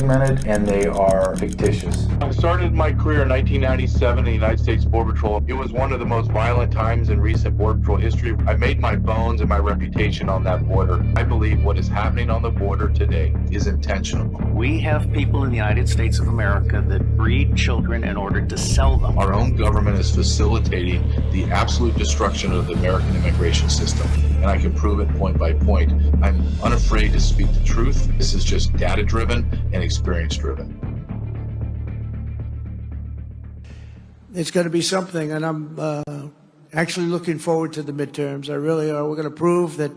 segmented and they are fictitious. I started my career in 1997 in the United States Border Patrol. It was one of the most violent times in recent Border Patrol history. I made my bones and my reputation on that border. I believe what is happening on the border today is intentional. We have people in the United States of America that breed children in order to sell them. Our own government is facilitating the absolute destruction of the American immigration system, and I can prove it point by point. I'm unafraid to speak the truth. This is just data-driven and experience-driven. It's going to be something, and I'm actually looking forward to the midterms. I really are. We're going to prove that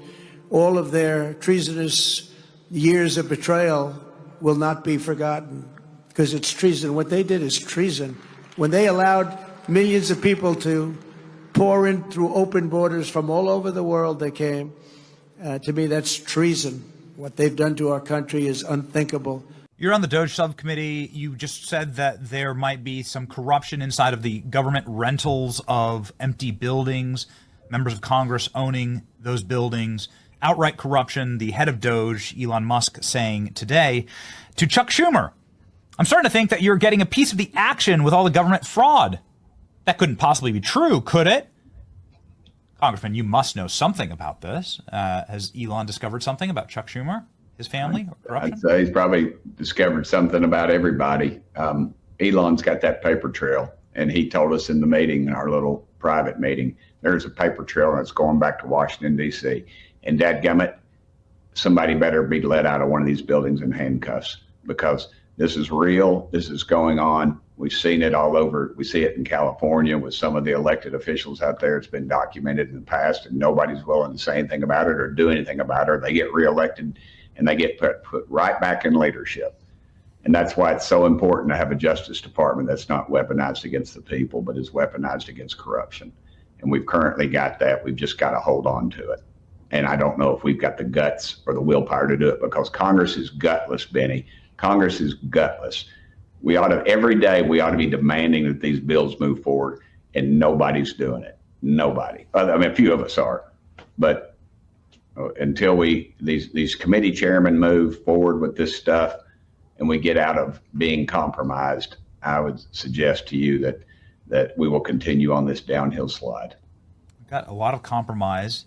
all of their treasonous years of betrayal will not be forgotten, because it's treason. What they did is treason. When they allowed millions of people to pour in through open borders from all over the world, they came. To me, that's treason. What they've done to our country is unthinkable. You're on the DOJ subcommittee. You just said that there might be some corruption inside of the government rentals of empty buildings, members of Congress owning those buildings, outright corruption. The head of DOJ, Elon Musk, saying today to Chuck Schumer, I'm starting to think that you're getting a piece of the action with all the government fraud. That couldn't possibly be true, could it? Congressman, you must know something about this. Has Elon discovered something about Chuck Schumer, his family, or corruption? I'd say he's probably discovered something about everybody. Elon's got that paper trail, and he told us in the meeting, in our little private meeting, there's a paper trail that's going back to Washington, D.C. And dadgummit, somebody better be let out of one of these buildings in handcuffs, because this is real. This is going on. We've seen it all over. We see it in California with some of the elected officials out there. It's been documented in the past, and nobody's willing to say anything about it or do anything about it. Or they get reelected and they get put right back in leadership. And that's why it's so important to have a Justice Department that's not weaponized against the people, but is weaponized against corruption. And we've currently got that. We've just got to hold on to it. And I don't know if we've got the guts or the willpower to do it, because Congress is gutless, Benny. Congress is gutless. We ought to, every day, we ought to be demanding that these bills move forward, and nobody's doing it. Nobody. I mean, a few of us are, but until these committee chairmen move forward with this stuff and we get out of being compromised, I would suggest to you that we will continue on this downhill slide. We've got a lot of compromise,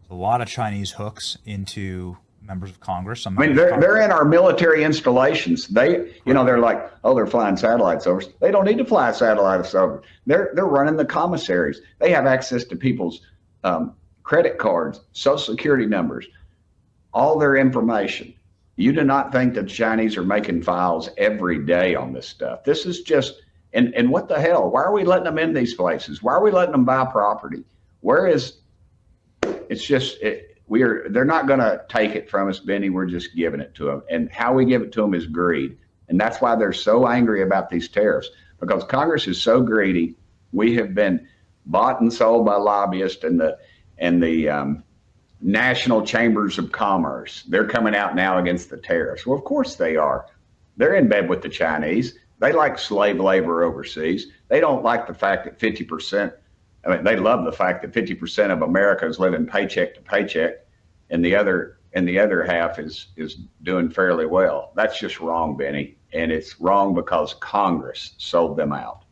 a lot of Chinese hooks into members of Congress. I mean, they're in our military installations. They, they're like, oh, they're flying satellites over. They don't need to fly satellites over. They're running the commissaries. They have access to people's credit cards, social security numbers, all their information. You do not think that Chinese are making files every day on this stuff. This is just, and what the hell? Why are we letting them in these places? Why are we letting them buy property? It's just, they're not going to take it from us, Benny. We're just giving it to them. And how we give it to them is greed. And that's why they're so angry about these tariffs, because Congress is so greedy. We have been bought and sold by lobbyists and the national chambers of commerce. They're coming out now against the tariffs. Well, of course they are. They're in bed with the Chinese. They like slave labor overseas. They don't like the fact that 50%, I mean, they love the fact that 50% of America is living paycheck to paycheck, and the other half is doing fairly well. That's just wrong, Benny. And it's wrong because Congress sold them out.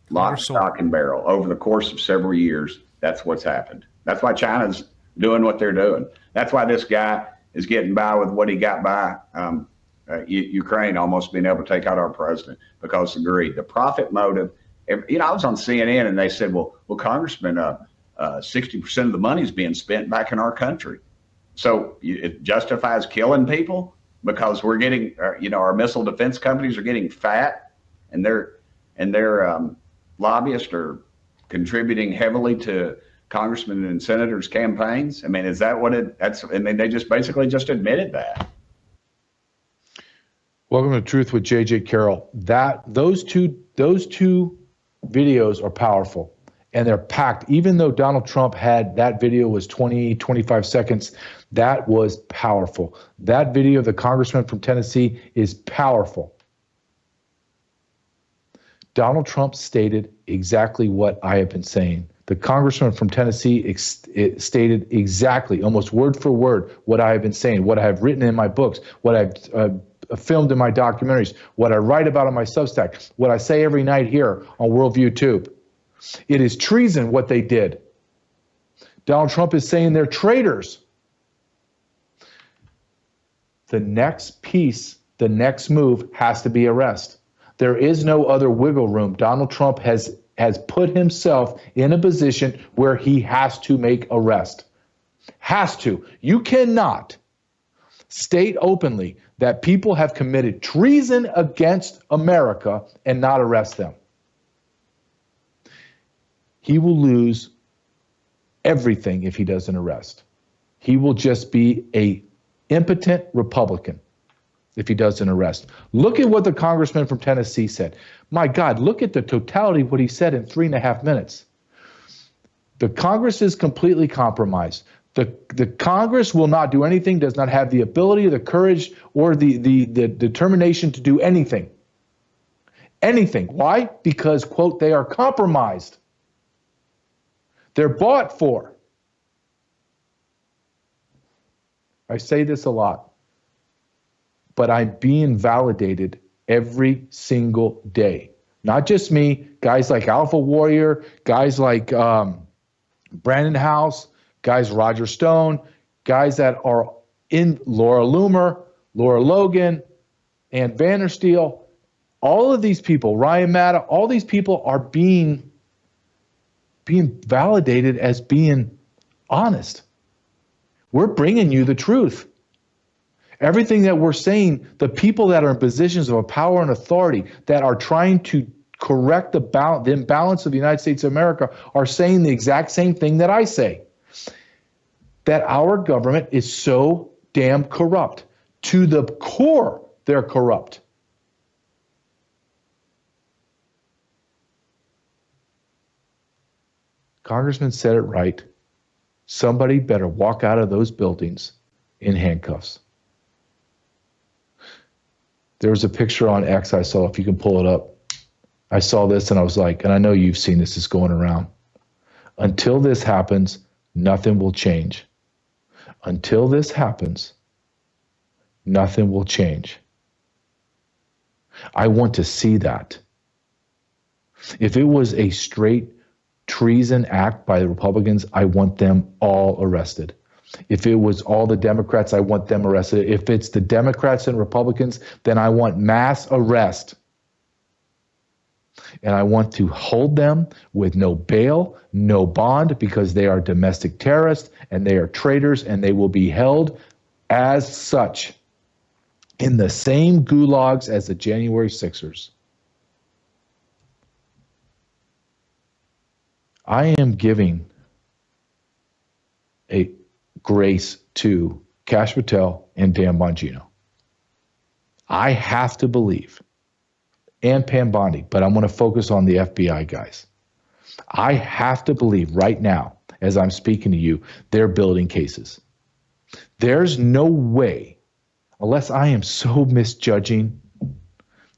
Lock, stock, and barrel. Over the course of several years, that's what's happened. That's why China's doing what they're doing. That's why this guy is getting by with what he got by. Ukraine almost being able to take out our president because of greed. The profit motive. I was on CNN and they said, well, Congressman, 60% of the money is being spent back in our country. So it justifies killing people because we're getting, our missile defense companies are getting fat, and their lobbyists are contributing heavily to congressmen and senators' campaigns. I mean, is that what they just basically just admitted that. Welcome to Truth with JJ Carrell. Those two videos are powerful, and they're packed. Even though Donald Trump had that video was 25 seconds, that was powerful. That video of the congressman from Tennessee is powerful. Donald Trump stated exactly what I have been saying. The congressman from Tennessee stated exactly, almost word for word, what I have been saying, what I have written in my books, what I've filmed in my documentaries, what I write about on my Substack, what I say every night here on Worldview Tube. It is treason what they did. Donald Trump is saying they're traitors. The next piece, the next move has to be arrest. There is no other wiggle room. Donald Trump has put himself in a position where he has to make arrest. Has to. You cannot state openly that people have committed treason against America and not arrest them. He will lose everything if he doesn't arrest. He will just be a impotent Republican if he doesn't arrest. Look at what the congressman from Tennessee said. My God, look at the totality of what he said in 3.5 minutes. The Congress is completely compromised. The Congress will not do anything, does not have the ability, the courage, or the determination to do anything. Anything. Why? Because, quote, they are compromised. They're bought for. I say this a lot, but I'm being validated every single day. Not just me, guys like Alpha Warrior, guys like Brandon House, guys Roger Stone, guys that are in Laura Loomer, Laura Logan, and Vandersteel, all of these people, Ryan Matta, all these people are being validated as being honest. We're bringing you the truth. Everything that we're saying, the people that are in positions of power and authority that are trying to correct the imbalance of the United States of America are saying the exact same thing that I say. That our government is so damn corrupt. To the core, they're corrupt. Congressman said it right. Somebody better walk out of those buildings in handcuffs. There was a picture on X I saw, if you can pull it up. I saw this and I was like, and I know you've seen this, it's going around. Until this happens, nothing will change. Until this happens, nothing will change. I want to see that. If it was a straight treason act by the Republicans, I want them all arrested. If it was all the Democrats, I want them arrested. If it's the Democrats and Republicans, then I want mass arrest. And I want to hold them with no bail, no bond, because they are domestic terrorists and they are traitors, and they will be held as such in the same gulags as the January 6ers. I am giving a grace to Kash Patel and Dan Bongino. I have to believe, and Pam Bondi, but I'm going to focus on the FBI guys. I have to believe right now, as I'm speaking to you, they're building cases. There's no way, unless I am so misjudging,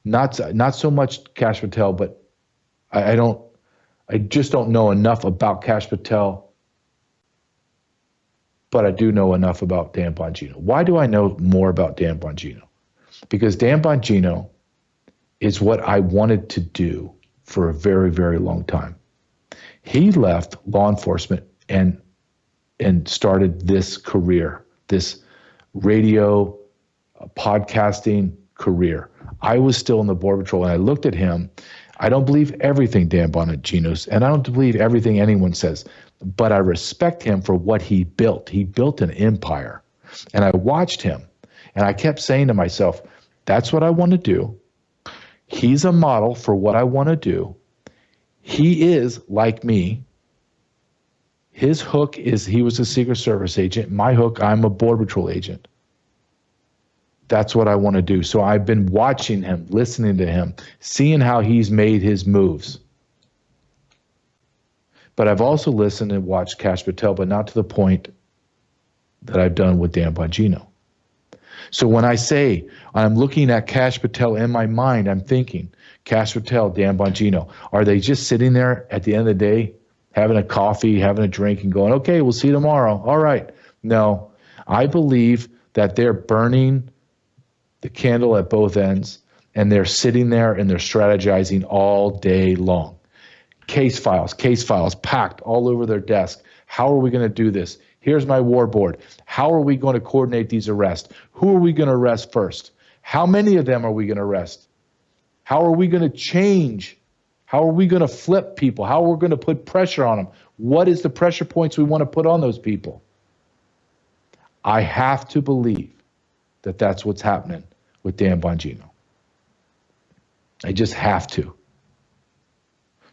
not so much Kash Patel, but I just don't know enough about Kash Patel, but I do know enough about Dan Bongino. Why do I know more about Dan Bongino? Because Dan Bongino is what I wanted to do for a very, very long time. He left law enforcement and started this career, this radio podcasting career. I was still in the Border Patrol, and I looked at him. I don't believe everything Dan Bongino's, and I don't believe everything anyone says, but I respect him for what he built. He built an empire, and I watched him, and I kept saying to myself, that's what I want to do. He's a model for what I want to do. He is like me. His hook is he was a Secret Service agent. My hook, I'm a Border Patrol agent. That's what I want to do. So I've been watching him, listening to him, seeing how he's made his moves. But I've also listened and watched Kash Patel, but not to the point that I've done with Dan Bongino. So when I say I'm looking at Kash Patel in my mind, I'm thinking, Kash Patel, Dan Bongino, are they just sitting there at the end of the day, having a coffee, having a drink, and going, okay, we'll see you tomorrow. All right. No, I believe that they're burning the candle at both ends, and they're sitting there and they're strategizing all day long. Case files packed all over their desk. How are we going to do this? Here's my war board. How are we going to coordinate these arrests? Who are we going to arrest first? How many of them are we going to arrest? How are we going to change? How are we going to flip people? How are we going to put pressure on them? What is the pressure points we want to put on those people? I have to believe that that's what's happening with Dan Bongino. I just have to.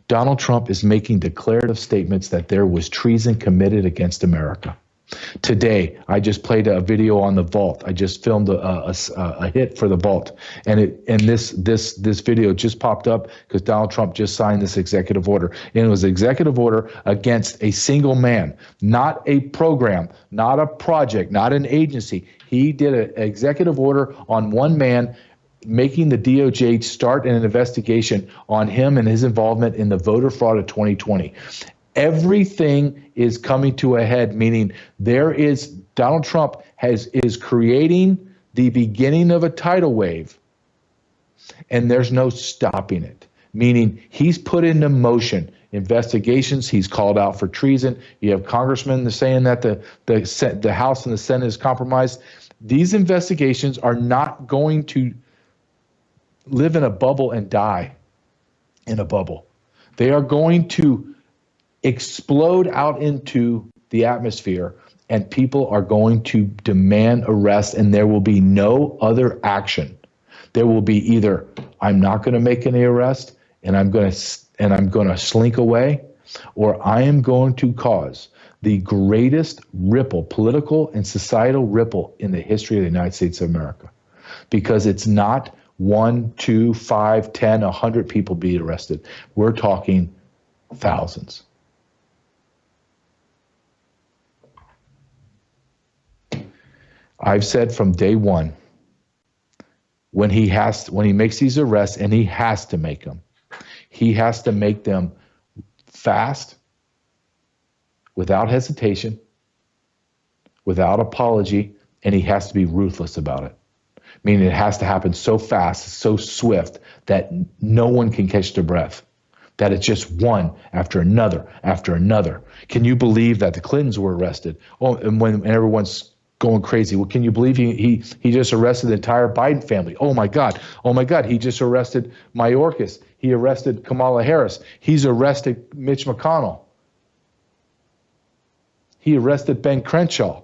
Donald Trump is making declarative statements that there was treason committed against America. Today, I just played a video on the vault. I just filmed a hit for the vault, and this video just popped up because Donald Trump just signed this executive order, and it was an executive order against a single man, not a program, not a project, not an agency. He did an executive order on one man, making the DOJ start an investigation on him and his involvement in the voter fraud of 2020. Everything is coming to a head, meaning Donald Trump is creating the beginning of a tidal wave, and there's no stopping it. Meaning he's put into motion investigations. He's called out for treason. You have congressmen saying that the House and the Senate is compromised. These investigations are not going to live in a bubble and die in a bubble. They are going to explode out into the atmosphere, and people are going to demand arrest, and there will be no other action. There will be either I'm not going to make any arrest and I'm going to slink away, or I am going to cause the greatest ripple, political and societal ripple in the history of the United States of America, because it's not 1, 2, 5, 10, 100 people being arrested. We're talking thousands. I've said from day one, when he makes these arrests, and he has to make them, he has to make them fast, without hesitation, without apology, and he has to be ruthless about it. Meaning it has to happen so fast, so swift, that no one can catch their breath. That it's just one after another after another. Can you believe that the Clintons were arrested? Oh, and when everyone's going crazy, well, can you believe he just arrested the entire Biden family? Oh my God, he just arrested Mayorkas. He arrested Kamala Harris. He's arrested Mitch McConnell. He arrested Ben Crenshaw.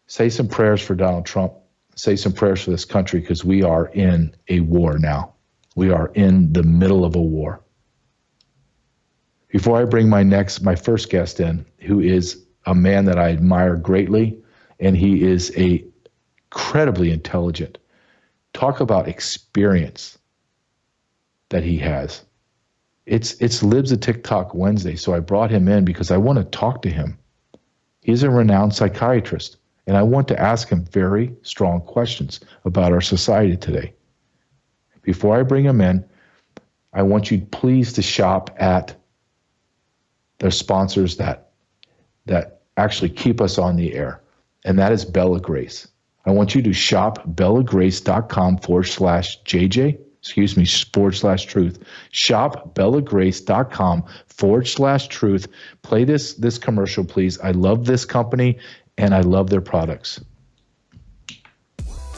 Say some prayers for Donald Trump. Say some prayers for this country, because we are in a war now. We are in the middle of a war. Before I bring my first guest in, who is a man that I admire greatly, and he is incredibly intelligent. Talk about experience that he has. It's Libs of TikTok Wednesday, so I brought him in because I want to talk to him. He's a renowned psychiatrist, and I want to ask him very strong questions about our society today. Before I bring him in, I want you please to shop at their sponsors that actually keep us on the air, and that is Bella Grace. I want you to shop bellagrace.com/JJ/truth. Shop bellagrace.com/truth. Play this commercial, please. I love this company and I love their products.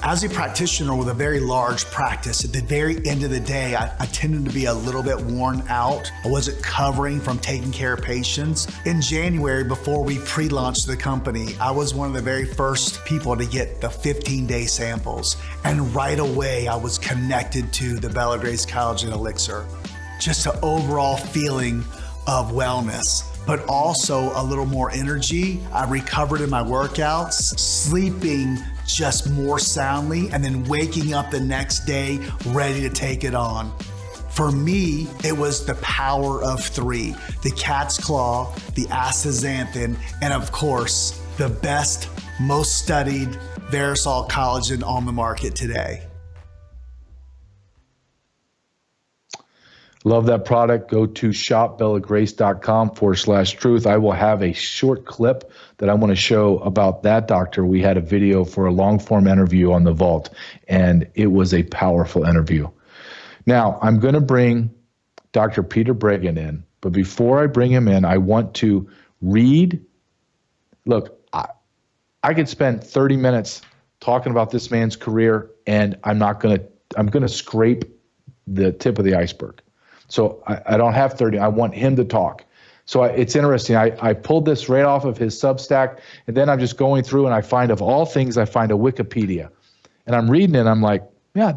As a practitioner with a very large practice, at the very end of the day, I tended to be a little bit worn out. I wasn't covering from taking care of patients. In January, before we pre-launched the company, I was one of the very first people to get the 15-day samples. And right away, I was connected to the Bella Grace Collagen Elixir. Just an overall feeling of wellness, but also a little more energy. I recovered in my workouts, sleeping just more soundly, and then waking up the next day ready to take it on. For me, it was the power of three: the cat's claw, the astaxanthin, and of course, the best, most studied Verisol collagen on the market today. Love that product. Go to shopbellagrace.com/truth. I will have a short clip that I want to show about that doctor. We had a video for a long form interview on the Vault, and it was a powerful interview. Now, I'm going to bring Dr. Peter Breggin in, but before I bring him in, I want to read. Look, I could spend 30 minutes talking about this man's career, and I'm going to scrape the tip of the iceberg. So I don't have 30. I want him to talk. So it's interesting. I pulled this right off of his Substack, and then I'm just going through, and I find, of all things, I find a Wikipedia. And I'm reading it, and I'm like, yeah,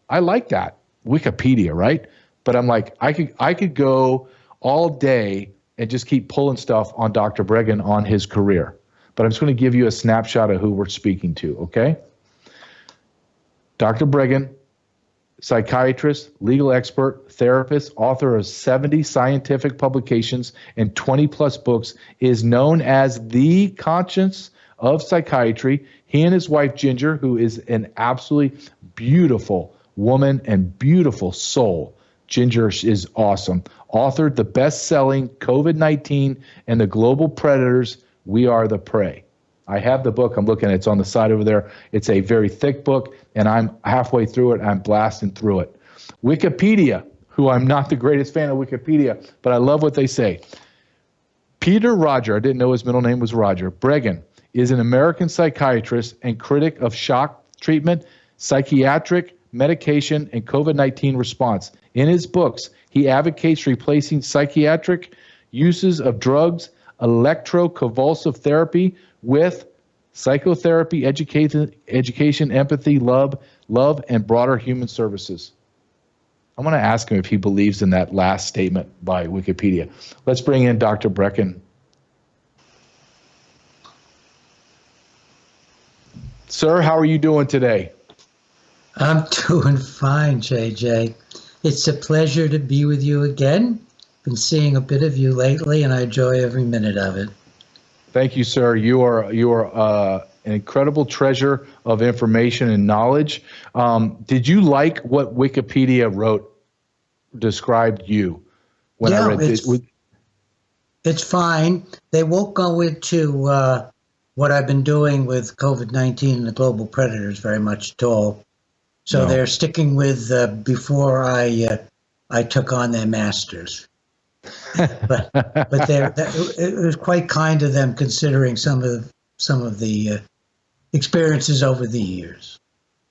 I like that. Wikipedia, right? But I'm like, I could go all day and just keep pulling stuff on Dr. Breggin on his career. But I'm just going to give you a snapshot of who we're speaking to, okay? Dr. Breggin, psychiatrist, legal expert, therapist, author of 70 scientific publications and 20-plus books, is known as the conscience of psychiatry. He and his wife, Ginger, who is an absolutely beautiful woman and beautiful soul. Ginger is awesome. Authored the best-selling COVID-19 and the Global Predators, We Are the Prey. I have the book. I'm looking at it. It's on the side over there. It's a very thick book, and I'm halfway through it. I'm blasting through it. Wikipedia, who I'm not the greatest fan of Wikipedia, but I love what they say. Peter Roger, I didn't know his middle name was Roger, Breggin is an American psychiatrist and critic of shock treatment, psychiatric medication, and COVID-19 response. In his books, he advocates replacing psychiatric uses of drugs, electroconvulsive therapy, with psychotherapy, education, empathy, love, and broader human services. I'm going to ask him if he believes in that last statement by Wikipedia. Let's bring in Dr. Breggin. Sir, how are you doing today? I'm doing fine, JJ. It's a pleasure to be with you again. Been seeing a bit of you lately, and I enjoy every minute of it. Thank you, sir. You are an incredible treasure of information and knowledge. Did you like what Wikipedia described you? When I read it's fine. They won't go into what I've been doing with COVID-19 and the global predators very much at all. So They're sticking with before I took on their masters. but it was quite kind of them, considering some of the experiences over the years.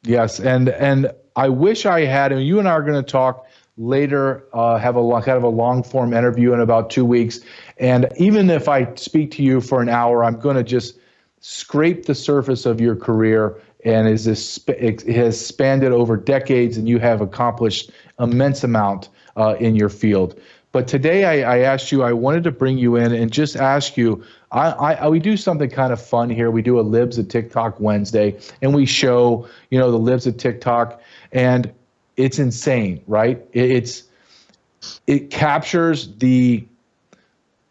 Yes, and I wish I had. And you and I are going to talk later. Have a kind of a long form interview in about 2 weeks. And even if I speak to you for an hour, I'm going to just scrape the surface of your career. And it has spanned it over decades, and you have accomplished immense amount in your field. But today I asked you, I wanted to bring you in and just ask you, we do something kind of fun here. We do a Libs of TikTok Wednesday, and we show, the Libs of TikTok, and it's insane, right? It captures the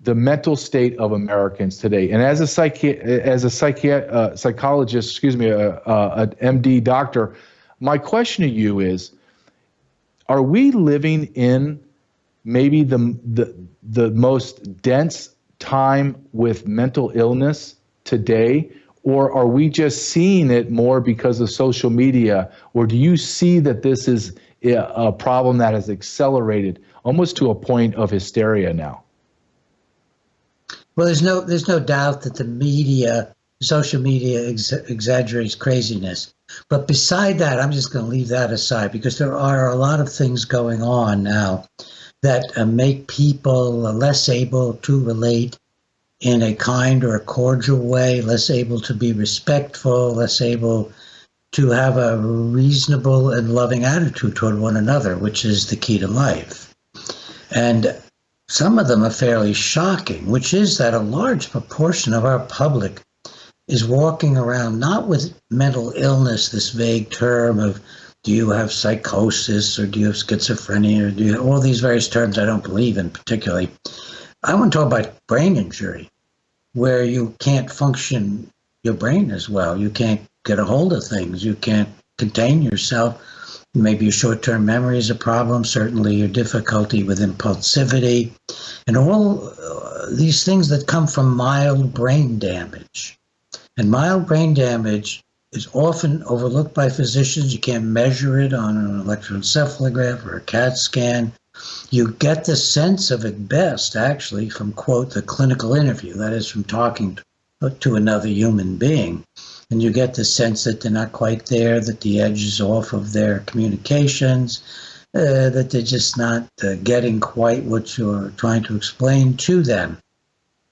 mental state of Americans today. And as a psychologist, an MD doctor, my question to you is, are we living in maybe the most dense time with mental illness today, or are we just seeing it more because of social media? Or do you see that this is a problem that has accelerated almost to a point of hysteria now? Well, there's no doubt that the social media exaggerates craziness. But beside that, I'm just going to leave that aside, because there are a lot of things going on now that make people less able to relate in a kind or a cordial way, less able to be respectful, less able to have a reasonable and loving attitude toward one another, which is the key to life. And some of them are fairly shocking, which is that a large proportion of our public is walking around not with mental illness, this vague term of, do you have psychosis, or do you have schizophrenia, or do you have all these various terms I don't believe in particularly. I want to talk about brain injury, where you can't function your brain as well. You can't get a hold of things. You can't contain yourself. Maybe your short-term memory is a problem, certainly your difficulty with impulsivity, and all these things that come from mild brain damage. And mild brain damage is often overlooked by physicians. You can't measure it on an electroencephalograph or a CAT scan. You get the sense of it best, actually, from, quote, the clinical interview, that is, from talking to another human being. And you get the sense that they're not quite there, that the edge is off of their communications, that they're just not getting quite what you're trying to explain to them.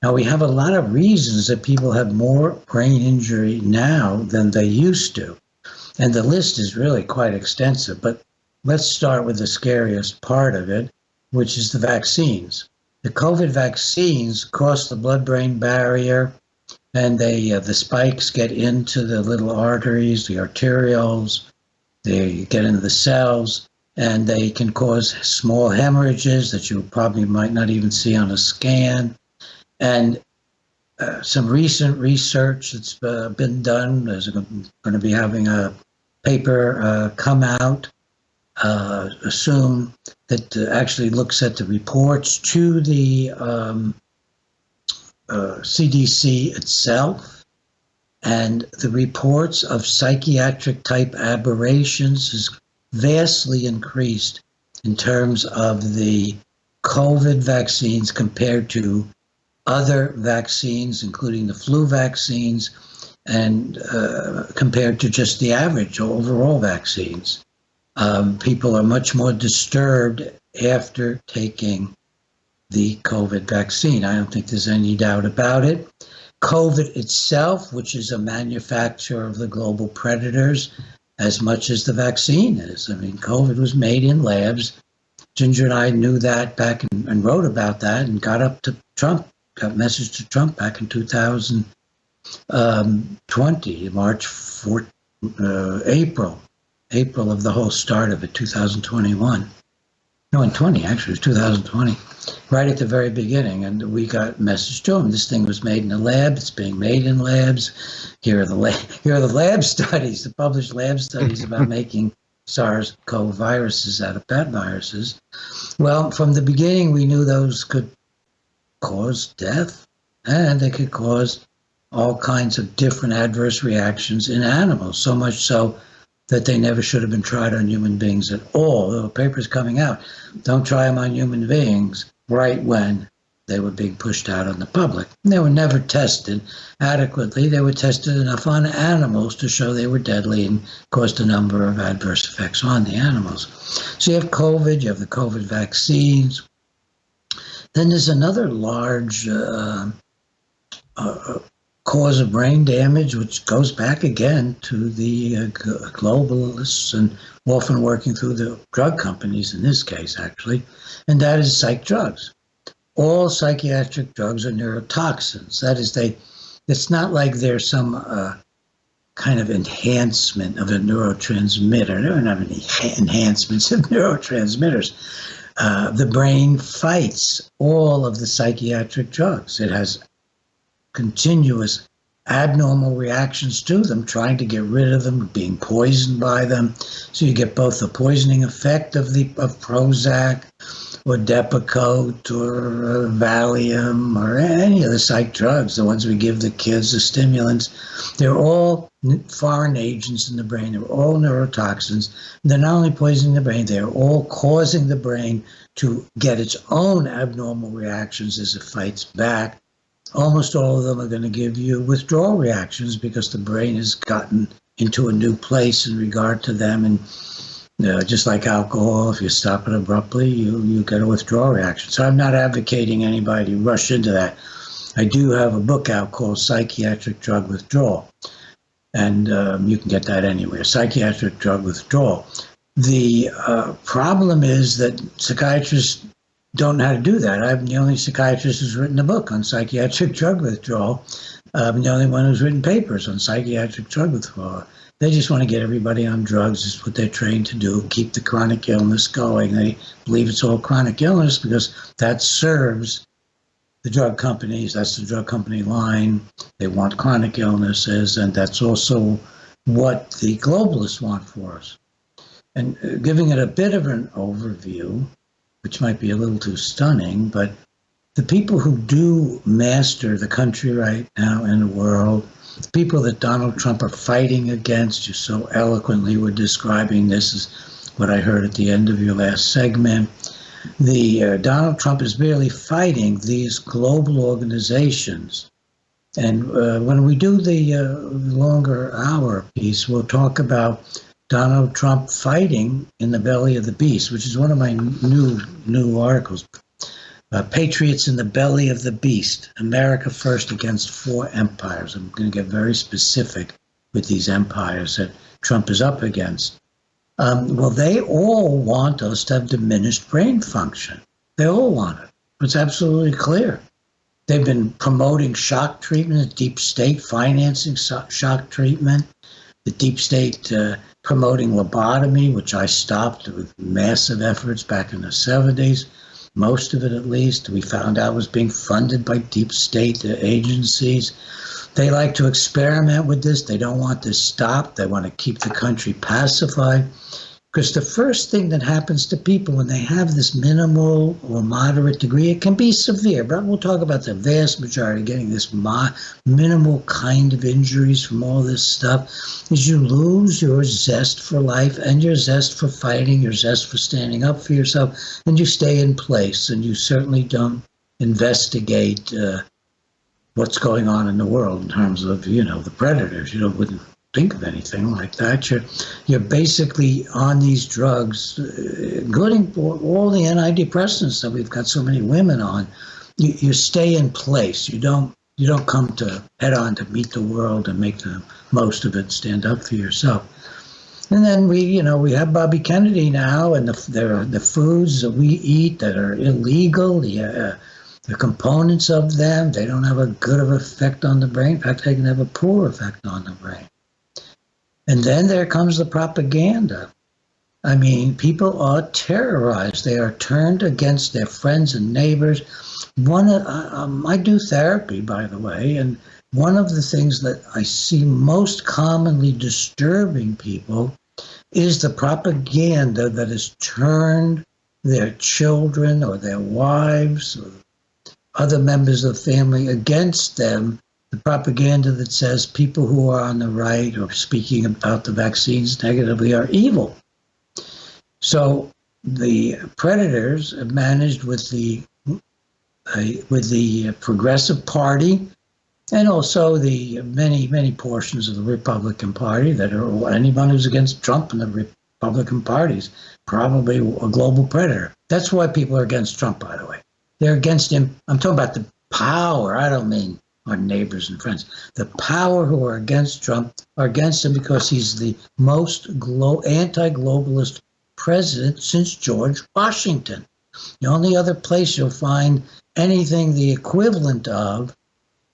Now, we have a lot of reasons that people have more brain injury now than they used to. And the list is really quite extensive. But let's start with the scariest part of it, which is the vaccines. The COVID vaccines cross the blood-brain barrier, and the spikes get into the little arteries, the arterioles, they get into the cells, and they can cause small hemorrhages that you probably might not even see on a scan. And some recent research that's been done, there's going to be having a paper come out soon that actually looks at the reports to the CDC itself, and the reports of psychiatric type aberrations is vastly increased in terms of the COVID vaccines compared to other vaccines, including the flu vaccines, and compared to just the average overall vaccines. People are much more disturbed after taking the COVID vaccine. I don't think there's any doubt about it. COVID itself, which is a manufacturer of the global predators, as much as the vaccine is. I mean, COVID was made in labs. Ginger and I knew that back and wrote about that and got up to Trump, got a message to Trump back in 2020, March 4th, April of the whole start of it, 2021. No, in 20, actually, it was 2020, right at the very beginning. And we got a message to him. This thing was made in a lab. It's being made in labs. Here are the lab studies, the published lab studies about making SARS-CoV viruses out of bat viruses. Well, from the beginning, we knew those could cause death, and they could cause all kinds of different adverse reactions in animals, so much so that they never should have been tried on human beings at all. The paper's coming out. Don't try them on human beings right when they were being pushed out on the public. They were never tested adequately. They were tested enough on animals to show they were deadly and caused a number of adverse effects on the animals. So you have COVID, you have the COVID vaccines. Then there's another large cause of brain damage, which goes back again to the globalists and often working through the drug companies in this case, actually, and that is psych drugs. All psychiatric drugs are neurotoxins. That is, it's not like there's some kind of enhancement of a neurotransmitter. There don't have any enhancements of neurotransmitters. The brain fights all of the psychiatric drugs. It has continuous abnormal reactions to them, trying to get rid of them, being poisoned by them. So you get both the poisoning effect of Prozac or Depakote or Valium or any of the psych drugs, the ones we give the kids, the stimulants. They're all foreign agents in the brain. They're all neurotoxins. They're not only poisoning the brain, they're all causing the brain to get its own abnormal reactions as it fights back. Almost all of them are going to give you withdrawal reactions because the brain has gotten into a new place in regard to them. And just like alcohol, if you stop it abruptly, you get a withdrawal reaction. So I'm not advocating anybody rush into that. I do have a book out called Psychiatric Drug Withdrawal. And you can get that anywhere, Psychiatric Drug Withdrawal. The problem is that psychiatrists don't know how to do that. I'm the only psychiatrist who's written a book on psychiatric drug withdrawal. I'm the only one who's written papers on psychiatric drug withdrawal. They just want to get everybody on drugs. It's what they're trained to do, keep the chronic illness going. They believe it's all chronic illness because that serves the drug companies. That's the drug company line. They want chronic illnesses, and that's also what the globalists want for us. And giving it a bit of an overview, which might be a little too stunning, but the people who do master the country right now in the world, the people that Donald Trump are fighting against, you so eloquently were describing this is what I heard at the end of your last segment. Donald Trump is merely fighting these global organizations. And when we do the longer hour piece, we'll talk about Donald Trump fighting in the belly of the beast, which is one of my new articles. Patriots in the belly of the beast, America first against four empires. I'm going to get very specific with these empires that Trump is up against. Well, they all want us to have diminished brain function. They all want it. It's absolutely clear. They've been promoting shock treatment, deep state financing shock treatment, the deep state promoting lobotomy, which I stopped with massive efforts back in the 70s. Most of it, at least, we found out was being funded by deep state agencies. They like to experiment with this. They don't want this stopped. They want to keep the country pacified. Because the first thing that happens to people when they have this minimal or moderate degree, it can be severe, but we'll talk about the vast majority getting this minimal kind of injuries from all this stuff, is you lose your zest for life and your zest for fighting, your zest for standing up for yourself, and you stay in place, and you certainly don't investigate what's going on in the world in terms of, the predators. You wouldn't think of anything like that. You're basically on these drugs, including all the antidepressants that we've got so many women on. You stay in place. You don't come to head on to meet the world and make the most of it. Stand up for yourself. And then we have Bobby Kennedy now, and there are the foods that we eat that are illegal. The components of them, they don't have a good of effect on the brain. In fact, they can have a poor effect on the brain. And then there comes the propaganda. I mean, people are terrorized. They are turned against their friends and neighbors. I do therapy, by the way, and one of the things that I see most commonly disturbing people is the propaganda that has turned their children or their wives or other members of the family against them. The propaganda that says people who are on the right or speaking about the vaccines negatively are evil. So the predators have managed with the Progressive Party and also the many portions of the Republican Party that are anyone who's against Trump and the Republican Party's probably a global predator. That's why people are against Trump, by the way. They're against him. I'm talking about the power. I don't mean our neighbors and friends. The power who are against Trump are against him because he's the most anti-globalist president since George Washington. The only other place you'll find anything the equivalent of,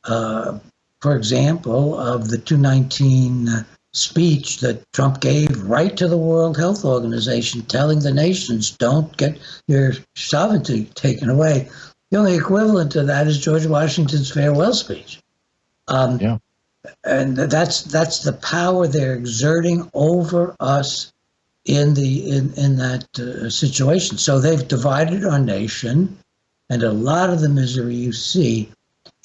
for example, of the 219 speech that Trump gave right to the World Health Organization, telling the nations, don't get your sovereignty taken away. The only equivalent to that is George Washington's farewell speech. And that's the power they're exerting over us in that situation. So they've divided our nation, and a lot of the misery you see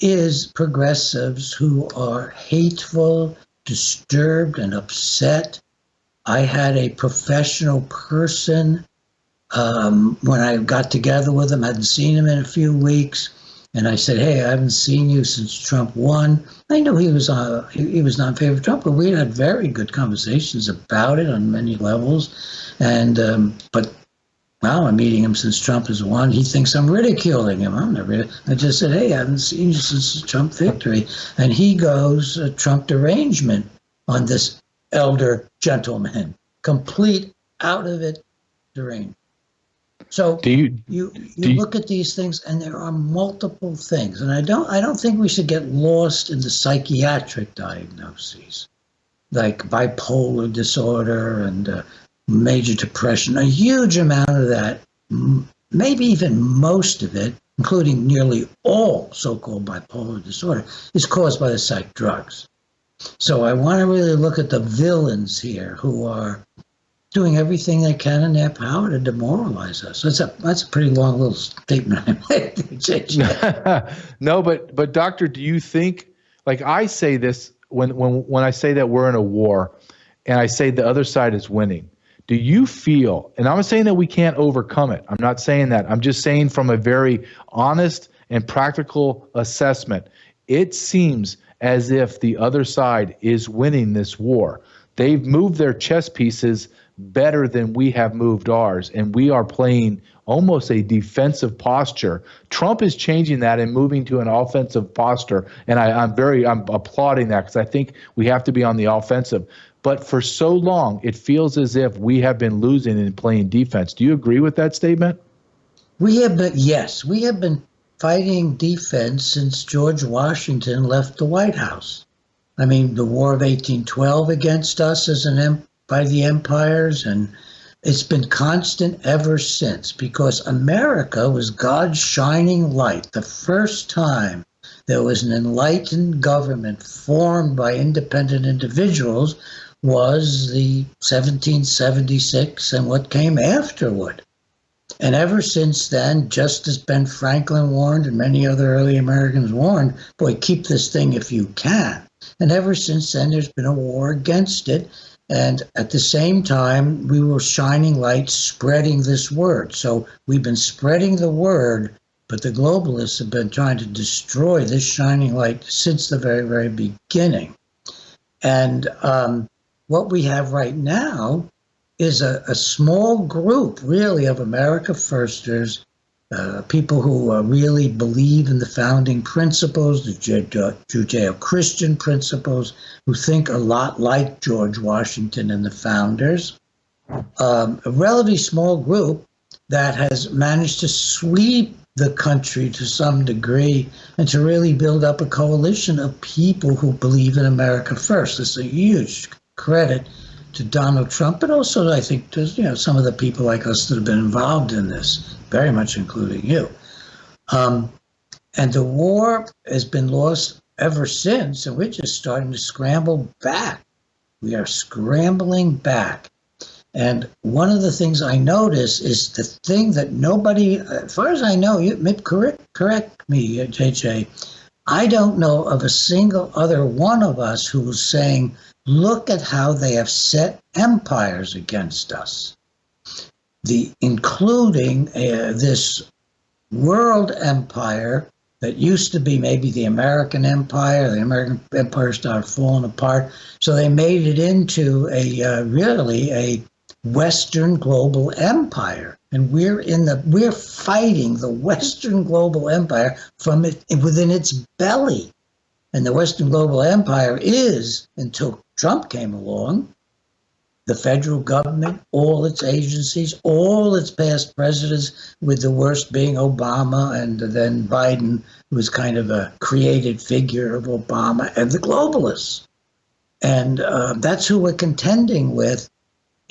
is progressives who are hateful, disturbed, and upset. I had a professional person when I got together with him, I hadn't seen him in a few weeks, and I said, "Hey, I haven't seen you since Trump won." I know he was not in favor of Trump, but we had very good conversations about it on many levels. And but now I'm meeting him since Trump has won. He thinks I'm ridiculing him. I'm not really. I just said, "Hey, I haven't seen you since the Trump victory," and he goes Trump derangement on this elder gentleman, complete out of it derangement. So you look at these things, and there are multiple things, and I don't think we should get lost in the psychiatric diagnoses, like bipolar disorder and major depression. A huge amount of that, maybe even most of it, including nearly all so-called bipolar disorder, is caused by the psych drugs. So I want to really look at the villains here, who are doing everything they can in their power to demoralize us. That's a pretty long little statement I made, JJ. No, but doctor, do you think, like I say this when I say that we're in a war and I say the other side is winning, do you feel, and I'm not saying that we can't overcome it. I'm not saying that. I'm just saying from a very honest and practical assessment, it seems as if the other side is winning this war. They've moved their chess pieces better than we have moved ours, and we are playing almost a defensive posture. Trump is changing that and moving to an offensive posture, and I'm applauding that because I think we have to be on the offensive. But for so long, it feels as if we have been losing and playing defense. Do you agree with that statement? We have been fighting defense since George Washington left the White House. I mean, the War of 1812 against us by the empires, and it's been constant ever since, because America was God's shining light. The first time there was an enlightened government formed by independent individuals was the 1776 and what came afterward. And ever since then, just as Ben Franklin warned and many other early Americans warned, boy, keep this thing if you can. And ever since then, there's been a war against it. And at the same time, we were shining light, spreading this word. So we've been spreading the word, but the globalists have been trying to destroy this shining light since the very, very beginning. And what we have right now is a small group, really, of America Firsters, people who really believe in the founding principles, the Judeo-Christian principles, who think a lot like George Washington and the founders. A relatively small group that has managed to sweep the country to some degree and to really build up a coalition of people who believe in America first. It's a huge credit to Donald Trump, but also I think to some of the people like us that have been involved in this, very much including you. And the war has been lost ever since, and we're just starting to scramble back. We are scrambling back. And one of the things I notice is the thing that nobody, as far as I know, you correct me, JJ, I don't know of a single other one of us who's saying, look at how they have set empires against us, including this world empire that used to be maybe the American empire. The American empire started falling apart, so they made it into really a Western global empire, and we're fighting the Western global empire from within its belly. And the Western global empire is, until Trump came along, the federal government, all its agencies, all its past presidents, with the worst being Obama, and then Biden, who was kind of a created figure of Obama, and the globalists. And that's who we're contending with.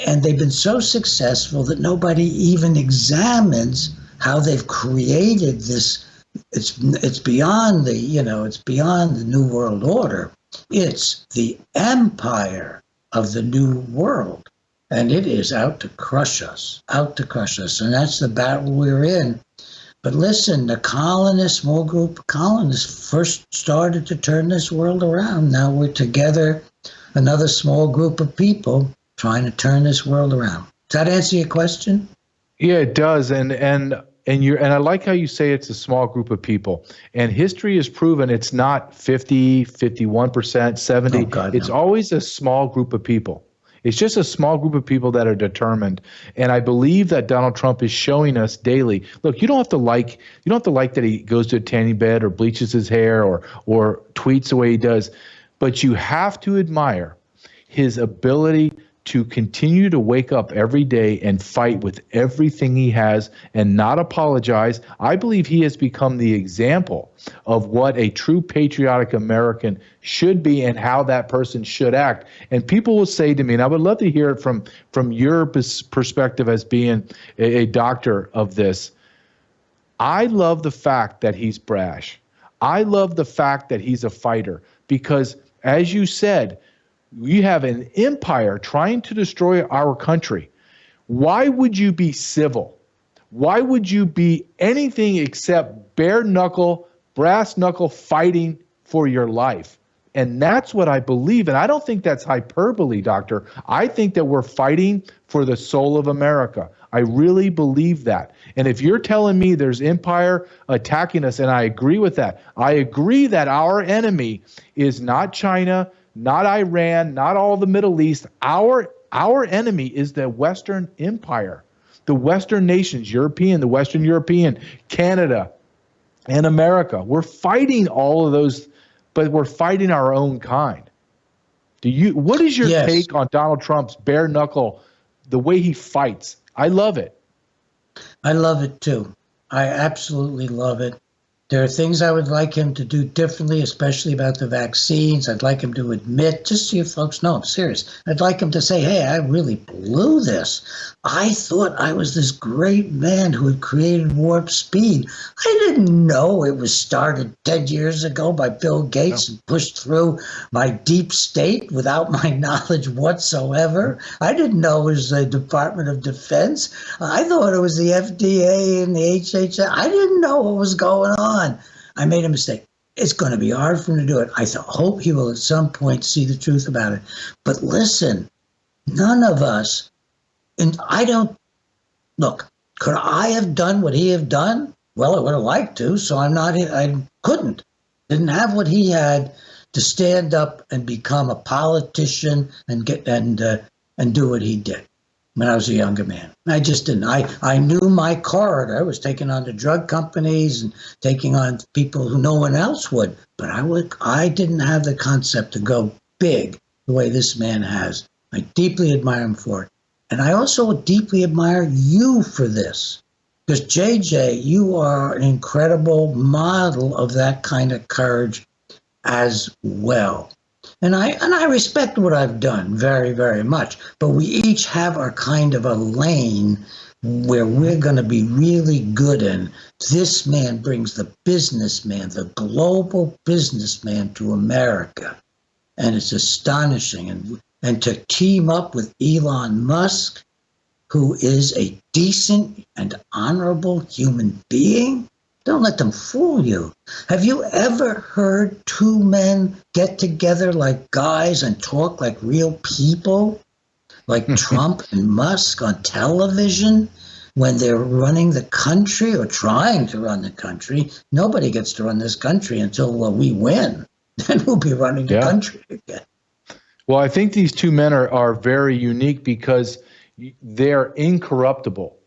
And they've been so successful that nobody even examines how they've created this. It's beyond it's beyond the New World Order. It's the empire of the New World, and it is out to crush us, and that's the battle we're in. But listen, the colonists, small group of colonists, first started to turn this world around. Now we're together, another small group of people trying to turn this world around. Does that answer your question? Yeah, it does. And I like how you say it's a small group of people. And history has proven it's not 50, 51%, 70. Oh, God, it's always a small group of people. It's just a small group of people that are determined. And I believe that Donald Trump is showing us daily. Look, you don't have to like that he goes to a tanning bed or bleaches his hair or tweets the way he does, but you have to admire his ability to continue to wake up every day and fight with everything he has and not apologize. I believe he has become the example of what a true patriotic American should be and how that person should act. And people will say to me, and I would love to hear it from your perspective as being a doctor of this, I love the fact that he's brash. I love the fact that he's a fighter because, as you said, we have an empire trying to destroy our country. Why would you be civil? Why would you be anything except bare knuckle, brass knuckle fighting for your life? And that's what I believe. And I don't think that's hyperbole, Doctor. I think that we're fighting for the soul of America. I really believe that. And if you're telling me there's empire attacking us, and I agree with that, I agree that our enemy is not China, not Iran, not all the Middle East. Our enemy is the Western Empire, the Western nations, the Western European, Canada, and America. We're fighting all of those, but we're fighting our own kind. What is your take on Donald Trump's bare knuckle, the way he fights? I love it. I love it too. I absolutely love it. There are things I would like him to do differently, especially about the vaccines. I'd like him to admit, just so you folks know, I'm serious. I'd like him to say, hey, I really blew this. I thought I was this great man who had created warp speed. I didn't know it was started 10 years ago by Bill Gates and pushed through my deep state without my knowledge whatsoever. I didn't know it was the Department of Defense. I thought it was the FDA and the HHS. I didn't know what was going on. I made a mistake. It's going to be hard for him to do it. I hope he will at some point see the truth about it. But listen, none of us, and I don't, look, could I have done what he have done? Well, I would have liked to, so I couldn't. Didn't have what he had to stand up and become a politician and do what he did when I was a younger man. I just didn't. I knew my corridor. I was taking on the drug companies and taking on people who no one else would. But I didn't have the concept to go big the way this man has. I deeply admire him for it. And I also deeply admire you for this. Because, JJ, you are an incredible model of that kind of courage as well. And I respect what I've done very, very much. But we each have our kind of a lane where we're going to be really good in. This man brings the businessman, the global businessman to America. And it's astonishing. And to team up with Elon Musk, who is a decent and honorable human being, don't let them fool you. Have you ever heard two men get together like guys and talk like real people, like Trump and Musk on television when they're running the country or trying to run the country? Nobody gets to run this country until we win. Then we'll be running the country again. Well, I think these two men are very unique because they're incorruptible.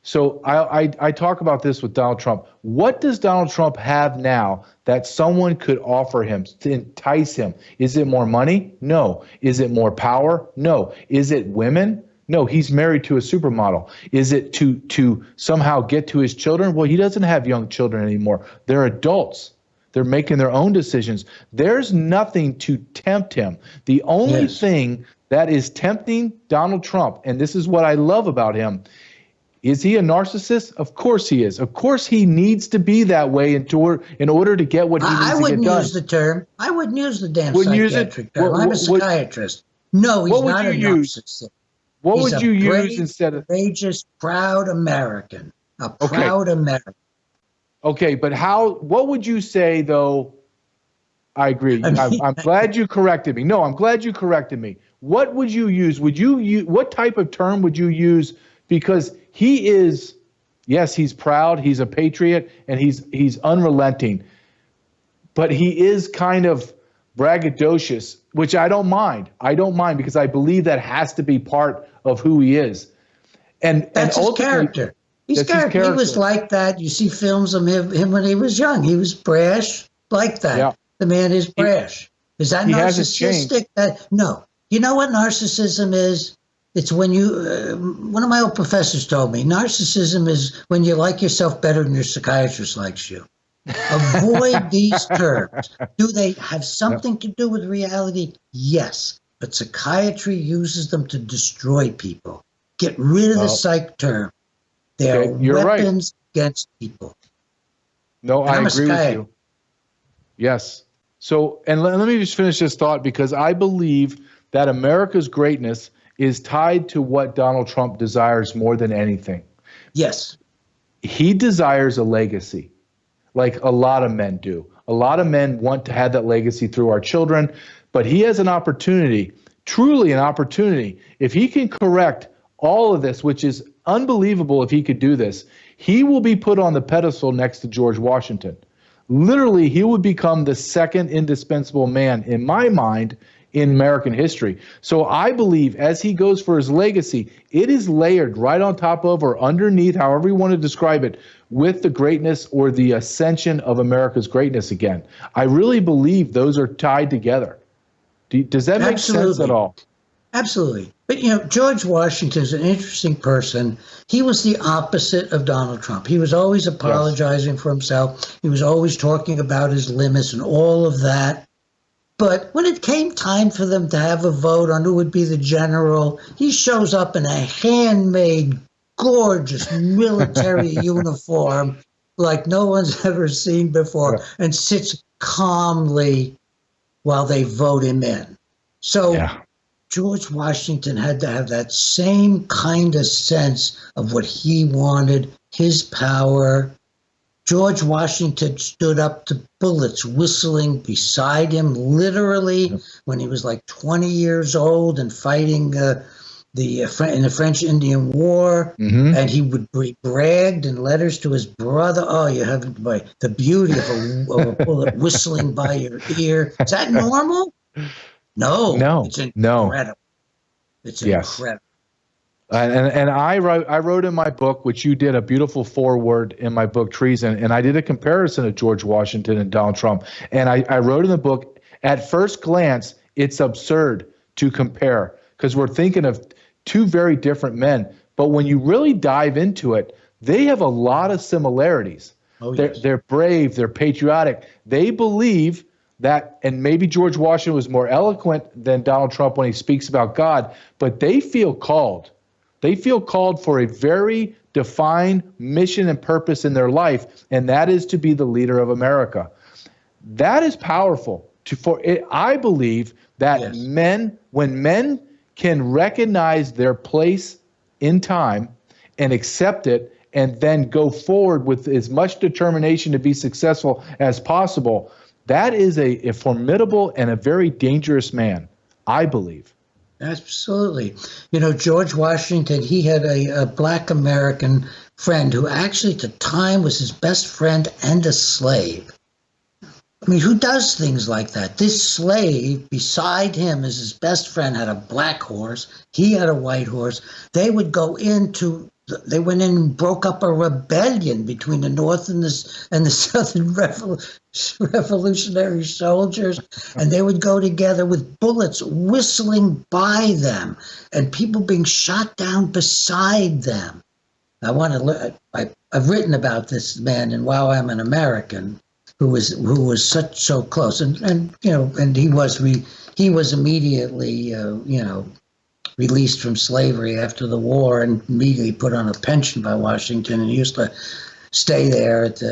So I talk about this with Donald Trump. What does Donald Trump have now that someone could offer him to entice him? Is it more money? No. Is it more power? No. Is it women? No. He's married to a supermodel. Is it to somehow get to his children? Well, he doesn't have young children anymore. They're adults. They're making their own decisions. There's nothing to tempt him. The only thing that is tempting Donald Trump, and this is what I love about him, is he a narcissist? Of course he is. Of course he needs to be that way in order to get what he needs to get done. I wouldn't use the term. I wouldn't use the damn psychiatric term. I'm a psychiatrist. No, he's not a narcissist. What would you use instead of courageous, proud American? A proud American. Okay, but what would you say, though? I agree. I'm glad you corrected me. No, I'm glad you corrected me. What would you use? What type of term would you use? Because he is, yes, he's proud, he's a patriot, and he's unrelenting. But he is kind of braggadocious, which I don't mind. I don't mind because I believe that has to be part of who he is. And that's his character. His character. He was like that. You see films of him when he was young. He was brash, like that. Yeah. The man is brash. Is that narcissistic? No. You know what narcissism is? It's when one of my old professors told me, narcissism is when you like yourself better than your psychiatrist likes you. Avoid these terms. Do they have something to do with reality? Yes. But psychiatry uses them to destroy people. Get rid of the psych term. They are weapons against people. No, I agree with you. Yes. So, and let me just finish this thought, because I believe that America's greatness is tied to what Donald Trump desires more than anything. Yes. He desires a legacy, like a lot of men do. A lot of men want to have that legacy through our children, but he has an opportunity, truly an opportunity. If he can correct all of this, which is unbelievable if he could do this, he will be put on the pedestal next to George Washington. Literally, he would become the second indispensable man, in my mind, in American history. So I believe as he goes for his legacy, it is layered right on top of or underneath, however you want to describe it, with the greatness or the ascension of America's greatness again. I really believe those are tied together. Does that make sense at all? Absolutely. But, George Washington is an interesting person. He was the opposite of Donald Trump. He was always apologizing for himself. He was always talking about his limits and all of that. But when it came time for them to have a vote on who would be the general, he shows up in a handmade, gorgeous military uniform like no one's ever seen before and sits calmly while they vote him in. So George Washington had to have that same kind of sense of what he wanted, his power. George Washington stood up to bullets whistling beside him, literally, when he was like 20 years old and fighting in the French Indian War. And he would be bragged in letters to his brother, "Oh, you have the beauty of a bullet whistling by your ear." Is that normal? No. It's incredible. It's incredible. And I wrote in my book, which you did a beautiful foreword in my book, Treason, and I did a comparison of George Washington and Donald Trump. And I wrote in the book, at first glance, it's absurd to compare because we're thinking of two very different men. But when you really dive into it, they have a lot of similarities. They're brave, they're patriotic. They believe that, and maybe George Washington was more eloquent than Donald Trump when he speaks about God, but they feel called. They feel called for a very defined mission and purpose in their life, and that is to be the leader of America. That is powerful. I believe that when men can recognize their place in time and accept it, and then go forward with as much determination to be successful as possible, that is a formidable and a very dangerous man, I believe. Absolutely. George Washington, he had a Black American friend who actually at the time was his best friend and a slave. I mean, who does things like that? This slave beside him as his best friend had a black horse. He had a white horse. They would they went in and broke up a rebellion between the North and the Southern revolutionary soldiers, and they would go together with bullets whistling by them and people being shot down beside them. I've written about this man in Wow, I'm an American, who was so close, and he was immediately released from slavery after the war and immediately put on a pension by Washington, and he used to stay there at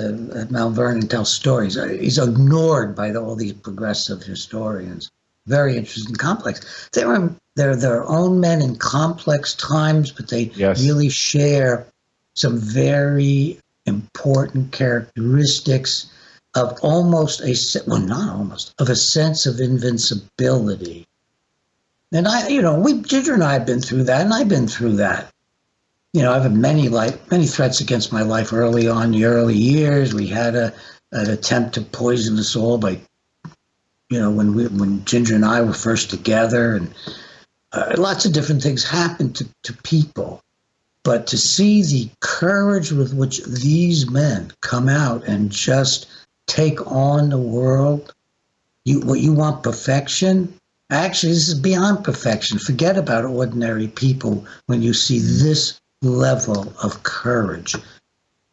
Mount Vernon and tell stories. He's ignored by all these progressive historians. Very interesting, complex. They're their own men in complex times, but they really share some very important characteristics of of a sense of invincibility. And Ginger and I have been through that, and I've been through that. I've had many threats against my life early on, the early years. We had an attempt to poison us all by, when Ginger and I were first together, and lots of different things happened to people. But to see the courage with which these men come out and just take on the world, what you want, perfection. Actually, this is beyond perfection. Forget about ordinary people when you see this level of courage.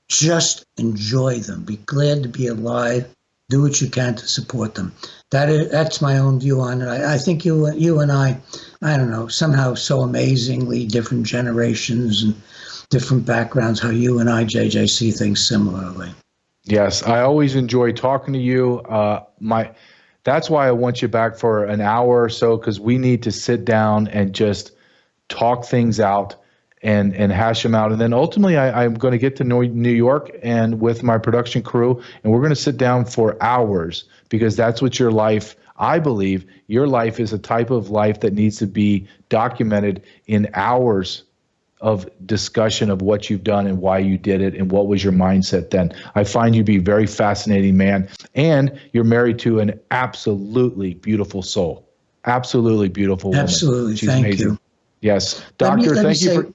Just enjoy them. Be glad to be alive. Do what you can to support them. That's my own view on it. I think you and I don't know, somehow so amazingly different generations and different backgrounds, how you and I, JJ, see things similarly. Yes, I always enjoy talking to you. That's why I want you back for an hour or so, because we need to sit down and just talk things out and hash them out. And then ultimately I'm going to get to New York and with my production crew, and we're going to sit down for hours, because that's what your life, I believe your life is a type of life that needs to be documented in hours of discussion of what you've done and why you did it and what was your mindset then. I find you to be a very fascinating man, and you're married to an absolutely beautiful soul. Absolutely beautiful woman. Absolutely. She's Thank amazing. you. Yes. Doctor, thank you for...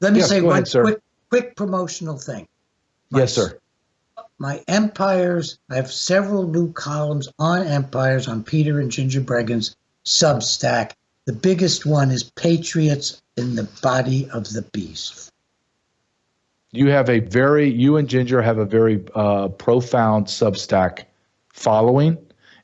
Let me Yes, say go one ahead, sir. quick promotional thing. Yes, sir. My empires, I have several new columns on empires on Peter and Ginger Breggin's Substack. The biggest one is Patriots in the Body of the Beast. You and Ginger have a very profound Substack following,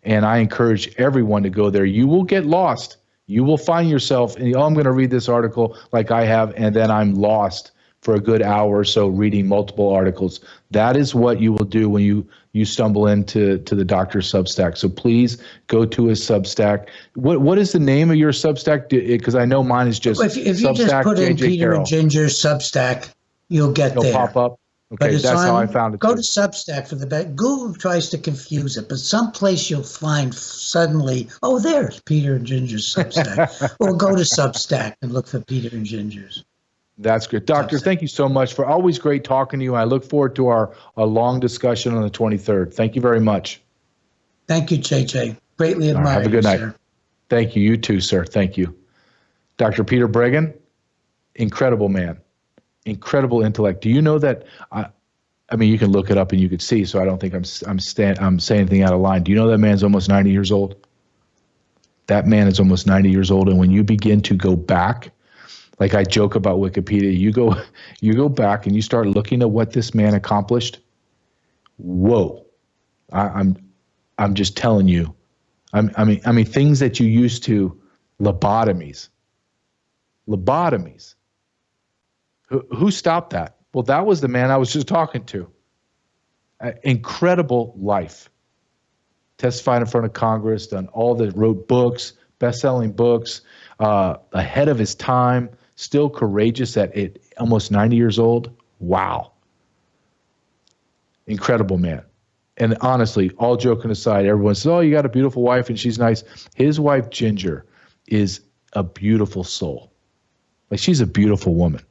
and I encourage everyone to go there. You will get lost. You will find yourself, and I'm going to read this article like I have, and then I'm lost for a good hour or so reading multiple articles. That is what you will do when you stumble into the doctor's Substack. So please go to his Substack. What is the name of your Substack? Because I know mine is just if you Substack, just put in JJ Peter Carrell. and Ginger's Substack, you'll get It'll there. pop up. But Okay, it's that's how on- I found it. Go too. to Substack for the best. Google tries to confuse it, but someplace you'll find suddenly, oh, there's Peter and Ginger's Substack. Or go to Substack and look for Peter and Ginger's. That's good. Doctor, thank you so much for always great talking to you. I look forward to our long discussion on the 23rd. Thank you very much. Thank you, JJ. Greatly admire have a good you, night. sir. Thank you. You too, sir. Thank you. Dr. Peter Breggin, incredible man, incredible intellect. Do you know that? I mean, you can look it up and you could see. So I don't think I'm saying anything out of line. Do you know that man's almost 90 years old? That man is almost 90 years old, and when you begin to go back, like I joke about Wikipedia, you go back and you start looking at what this man accomplished. Whoa, I'm just telling you. I mean things that you used to, lobotomies. Who stopped that? Well, that was the man I was just talking to. Incredible life. Testified in front of Congress, wrote books, best-selling books, ahead of his time, still courageous at almost 90 years old. Wow. Incredible man. And honestly, all joking aside, everyone says, oh, you got a beautiful wife and she's nice. His wife, Ginger, is a beautiful soul. Like, she's a beautiful woman,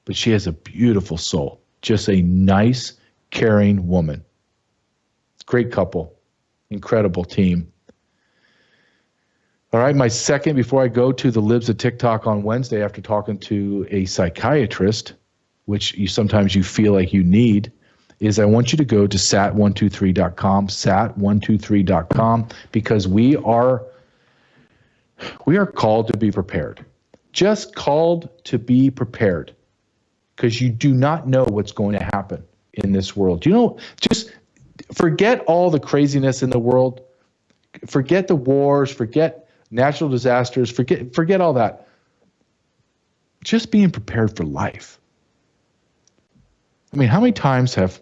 but she has a beautiful soul. Just a nice, caring woman. Great couple. Incredible team. All right, my second, before I go to the Libs of TikTok on Wednesday after talking to a psychiatrist, which sometimes you feel like you need, is I want you to go to sat123.com, sat123.com, because we are called to be prepared. Just called to be prepared, because you do not know what's going to happen in this world. Just forget all the craziness in the world. Forget the wars, forget natural disasters, forget all that. Just being prepared for life. I mean, how many times have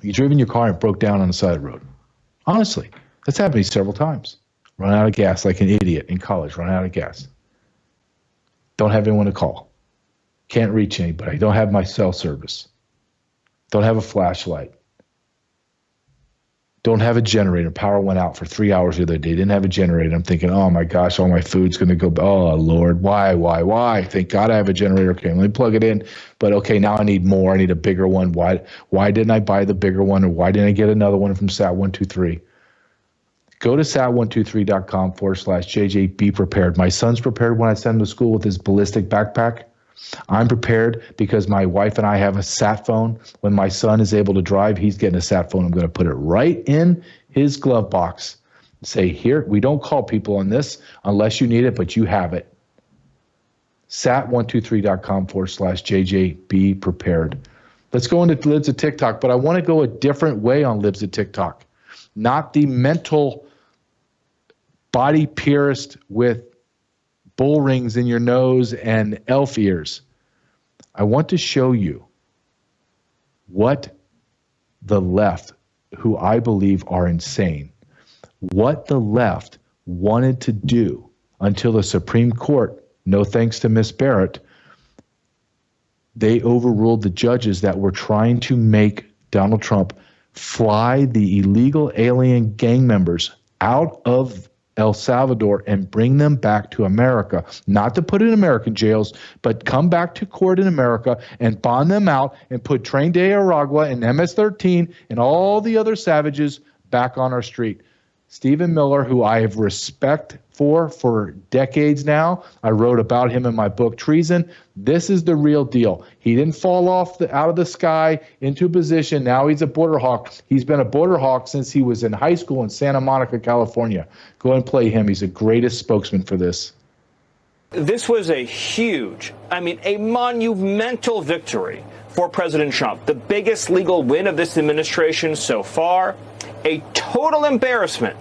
you driven your car and broke down on the side of the road? Honestly, that's happened to me several times. Run out of gas like an idiot in college, run out of gas. Don't have anyone to call. Can't reach anybody. Don't have my cell service. Don't have a flashlight. Don't have a generator. Power went out for 3 hours the other day. Didn't have a generator. I'm thinking, oh my gosh, all my food's going to go. Oh Lord, why? Thank God I have a generator. Okay, let me plug it in. But okay, now I need more. I need a bigger one. Why didn't I buy the bigger one, or why didn't I get another one from Sat123? Go to sat123.com/JJ. Be prepared. My son's prepared when I send him to school with his ballistic backpack. I'm prepared because my wife and I have a sat phone. When my son is able to drive, he's getting a sat phone. I'm going to put it right in his glove box. Say, here, we don't call people on this unless you need it, but you have it. Sat123.com/JJ. Be prepared. Let's go into Libs of TikTok, but I want to go a different way on Libs of TikTok. Not the mental body purist with bull rings in your nose and elf ears. I want to show you what the left, who I believe are insane, what the left wanted to do until the Supreme Court no thanks to Miss Barrett, they overruled the judges that were trying to make Donald Trump fly the illegal alien gang members out of El Salvador and bring them back to America, not to put in American jails, but come back to court in America and bond them out and put Tren de Aragua and MS-13 and all the other savages back on our street. Stephen Miller, who I have respect for decades now. I wrote about him in my book, Treason. This is the real deal. He didn't fall out of the sky into a position. Now he's a border hawk. He's been a border hawk since he was in high school in Santa Monica, California. Go and play him. He's the greatest spokesman for this. This was a huge, a monumental victory for President Trump. The biggest legal win of this administration so far. A total embarrassment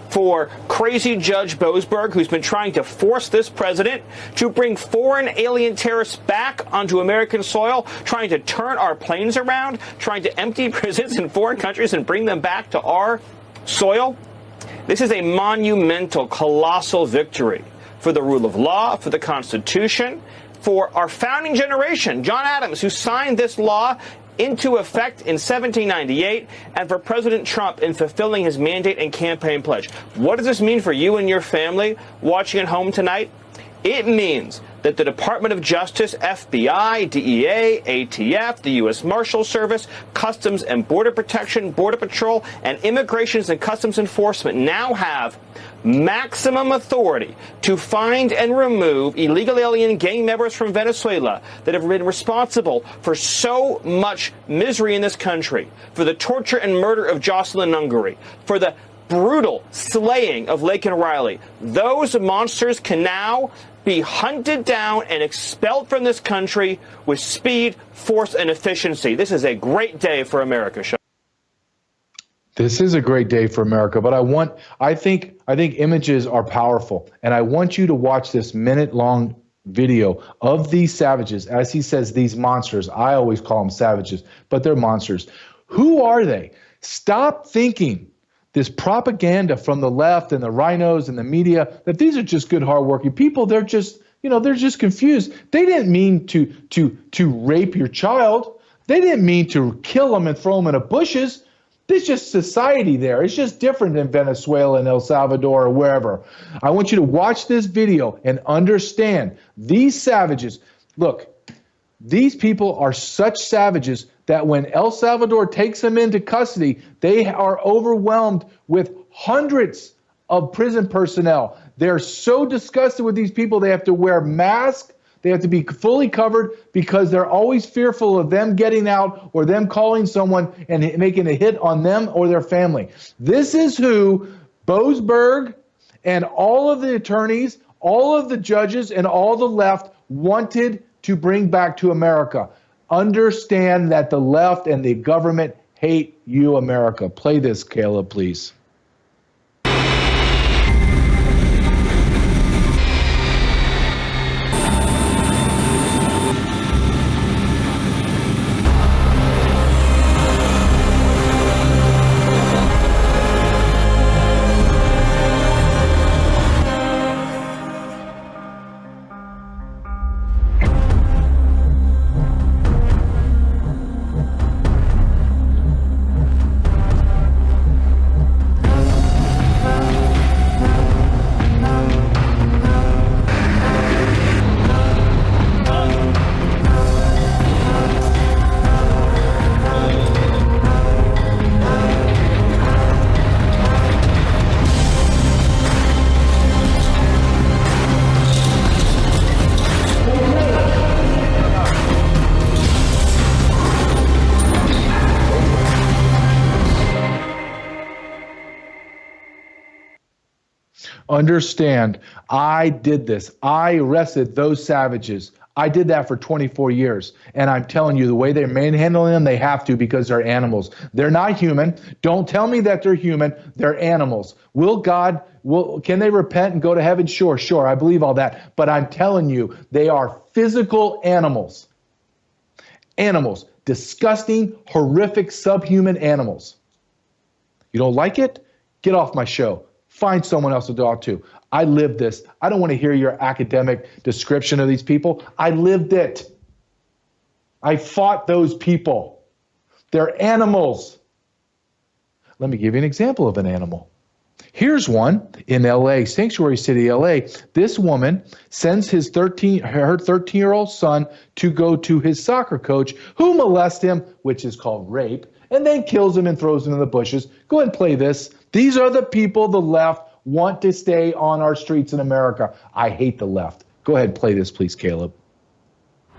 for crazy Judge Boasberg, who's been trying to force this president to bring foreign alien terrorists back onto American soil, trying to turn our planes around, trying to empty prisons in foreign countries and bring them back to our soil. This is a monumental, colossal victory for the rule of law, for the Constitution, for our founding generation, John Adams, who signed this law into effect in 1798, and for President Trump in fulfilling his mandate and campaign pledge. What does this mean for you and your family watching at home tonight? It means that the Department of Justice, FBI, DEA, ATF, the U.S. Marshal Service, Customs and Border Protection, Border Patrol, and Immigrations and Customs Enforcement now have maximum authority to find and remove illegal alien gang members from Venezuela that have been responsible for so much misery in this country, for the torture and murder of Jocelyn Nungary, for the brutal slaying of Laken Riley. Those monsters can now be hunted down and expelled from this country with speed, force, and efficiency. This is a great day for America, Sean. This is a great day for America, but I think images are powerful, and I want you to watch this minute-long video of these savages. As he says, these monsters. I always call them savages, but they're monsters. Who are they? Stop thinking this propaganda from the left and the rhinos and the media that these are just good, hardworking people. They're just, they're just confused. They didn't mean to rape your child. They didn't mean to kill them and throw them in the bushes. There's just society there. It's just different than Venezuela and El Salvador or wherever. I want you to watch this video and understand these savages. Look, these people are such savages that when El Salvador takes them into custody, they are overwhelmed with hundreds of prison personnel. They're so disgusted with these people, they have to wear masks. They have to be fully covered because they're always fearful of them getting out or them calling someone and making a hit on them or their family. This is who Boasberg and all of the attorneys, all of the judges, and all the left wanted to bring back to America. Understand that the left and the government hate you, America. Play this, Caleb, please. Understand, I did this. I arrested those savages. I did that for 24 years. And I'm telling you, the way they're manhandling them, they have to because they're animals. They're not human. Don't tell me that they're human. They're animals. Can they repent and go to heaven? Sure. I believe all that. But I'm telling you, they are physical animals. Animals. Disgusting, horrific, subhuman animals. You don't like it? Get off my show. Find someone else to talk to. I lived this. I don't want to hear your academic description of these people. I lived it. I fought those people. They're animals. Let me give you an example of an animal. Here's one in LA, Sanctuary City, LA. This woman sends her 13-year-old son to go to his soccer coach, who molests him, which is called rape, and then kills him and throws him in the bushes. Go ahead and play this. These are the people the left want to stay on our streets in America. I hate the left. Go ahead and play this, please, Caleb.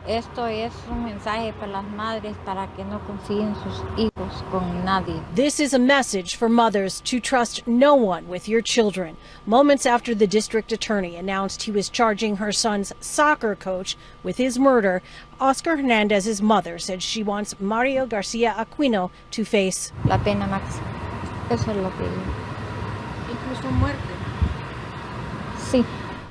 Esto es un mensaje para las madres para que no confíen sus hijos con nadie. This is a message for mothers to trust no one with your children. Moments after the district attorney announced he was charging her son's soccer coach with his murder, Oscar Hernandez's mother said she wants Mario Garcia Aquino to face La pena máxima. Eso es lo que digo. Incluso muerte. Sí.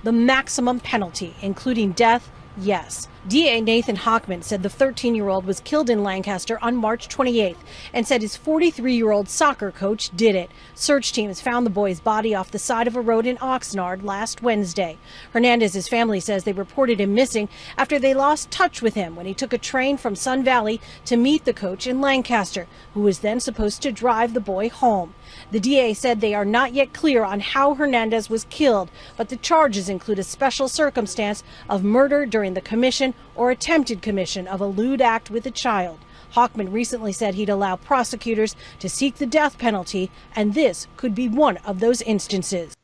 The maximum penalty, including death. Yes. DA Nathan Hochman said the 13-year-old was killed in Lancaster on March 28th and said his 43-year-old soccer coach did it. Search teams found the boy's body off the side of a road in Oxnard last Wednesday. Hernandez's family says they reported him missing after they lost touch with him when he took a train from Sun Valley to meet the coach in Lancaster, who was then supposed to drive the boy home. The DA said they are not yet clear on how Hernandez was killed, but the charges include a special circumstance of murder during the commission or attempted commission of a lewd act with a child. Hochman recently said he'd allow prosecutors to seek the death penalty, and this could be one of those instances.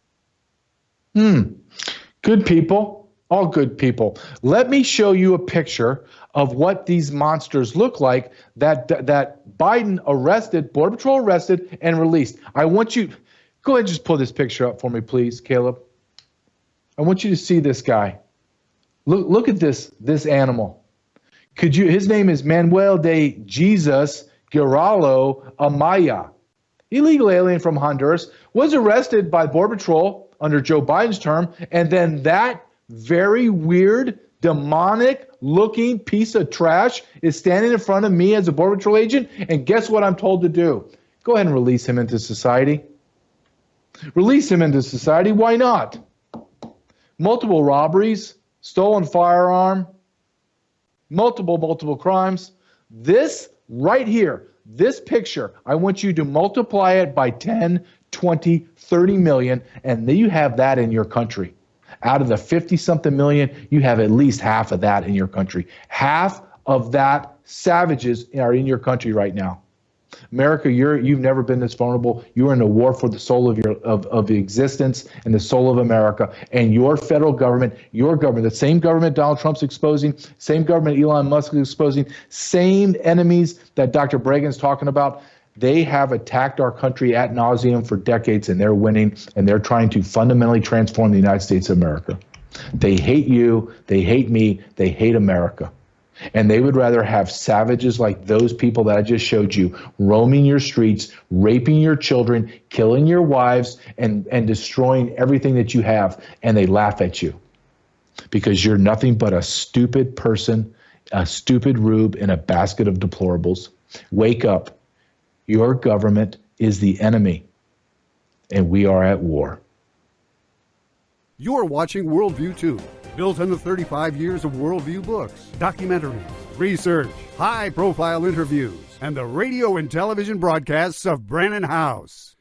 Good people, all good people. Let me show you a picture of what these monsters look like that Biden arrested, Border Patrol arrested and released. I want you, go ahead and just pull this picture up for me, please, Caleb. I want you to see this guy. Look at this animal. His name is Manuel de Jesus Giraldo Amaya. Illegal alien from Honduras, was arrested by Border Patrol under Joe Biden's term, and then that very weird, demonic-looking piece of trash is standing in front of me as a Border Patrol agent, and guess what I'm told to do? Go ahead and release him into society. Release him into society. Why not? Multiple robberies, stolen firearm, multiple crimes. This right here, this picture, I want you to multiply it by 10, 20, 30 million, and then you have that in your country. Out of the 50-something million, you have at least half of that in your country. Half of that savages are in your country right now. America, you've never been this vulnerable. You are in a war for the soul of existence and the soul of America. And your federal government, the same government Donald Trump's exposing, same government Elon Musk is exposing, same enemies that Dr. Breggin's talking about, they have attacked our country ad nauseum for decades, and they're winning, and they're trying to fundamentally transform the United States of America. They hate you, they hate me, they hate America. And they would rather have savages like those people that I just showed you roaming your streets, raping your children, killing your wives, and destroying everything that you have. And they laugh at you because you're nothing but a stupid person, a stupid rube in a basket of deplorables. Wake up. Your government is the enemy, and we are at war. You're watching Worldview 2, built on the 35 years of Worldview books, documentaries, research, high-profile interviews, and the radio and television broadcasts of Brannon House.